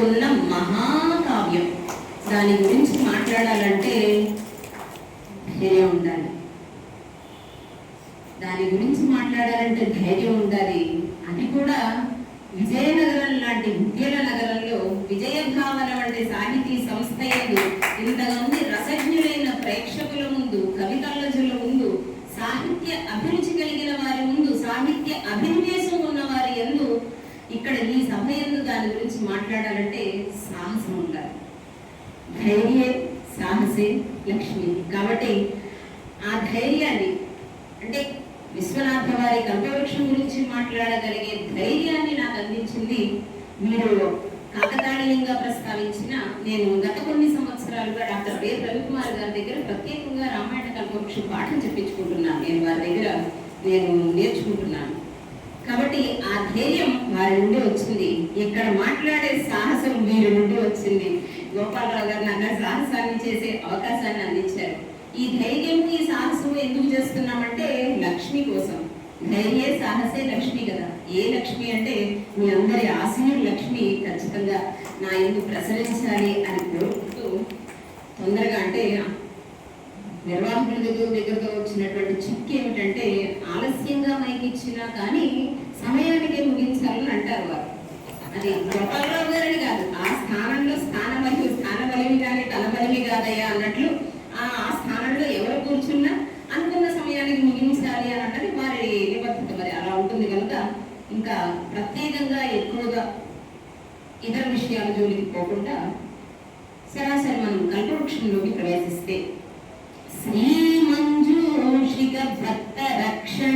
ఉన్న మహాకావ్యం. దాని గురించి మాట్లాడాలంటే ధైర్యం ఉండాలి. దాని గురించి మాట్లాడాలంటే ధైర్యం ఉండాలి. అది కూడా విజయనగరం లాంటి ఉద్యల నగరంలో విజయభావన వంటి సాహితీ సంస్థ యందు ఇంతమంది రసజ్ఞులైన ప్రేక్షకుల ముందు, కవి కళ్ళజుల ముందు, సాహిత్య అభిరుచి కలిగిన వారి ముందు, సాహిత్య అభినివేశం ఉన్న వారి యందు ఇక్కడ ఈ సభ యందు దాని గురించి మాట్లాడాలంటే సాహసం ఉండాలి. ధైర్యే సాహసే లక్ష్మి. కాబట్టి ఆ ధైర్యాన్ని, అంటే విశ్వనాథ వారి కల్పవృక్షం గురించి మాట్లాడగలిగే ధైర్యాన్ని నాకు అందించింది మీరు కాకతాళీయంగా ప్రస్తావించిన. నేను గత కొన్ని సంవత్సరాలుగా డాక్టర్ వి రవికుమార్ గారి దగ్గర ప్రత్యేకంగా రామాయణ కల్పవృక్షం పాఠం చెప్పించుకుంటున్నాను. నేను వారి దగ్గర నేర్చుకుంటున్నాను. కాబట్టి ఆ ధైర్యం వారి నుండి వచ్చింది. ఇక్కడ మాట్లాడే సాహసం వీరి నుండి వచ్చింది. గోపాలరావు గారు నాకు సాహసాన్ని చేసే అవకాశాన్ని అందించారు. ఈ ధైర్యం, ఈ సాహసం ఎందుకు చేస్తున్నామంటే లక్ష్మి కోసం. ధైర్యే సాహసే లక్ష్మి కదా. ఏ లక్ష్మి అంటే మీ అందరి ఆశీర్ లక్ష్మి ఖచ్చితంగా నా ఎందుకు ప్రసరించాలి అని కోరుకుంటూ తొందరగా, అంటే నిర్వాహకుల దగ్గరతో వచ్చినటువంటి చిక్కు ఏమిటంటే ఆలస్యంగా మైకిచ్చినా కానీ సమయానికే ముగించాలని అంటారు వారు. అది గోపాలరావు గారని కాదు, ఆ స్థానంలో స్థానబలిమి కానీ తలబలిమి కాదయ్యా అన్నట్లు ఆ స్థానంలో ఎవరు కూర్చున్నా అనుకున్న సమయానికి ముగించాలి అని అన్నది వారి నిబద్ధత. మరి అలా ఉంటుంది కనుక ఇంకా ప్రత్యేకంగా ఎక్కువగా ఇతర విషయాల జోలికి పోకుండా సరాసరి మనం కల్పవృక్షంలోకి ప్రవేశిస్తే శ్రీ మంజూషిక భక్త రక్షణ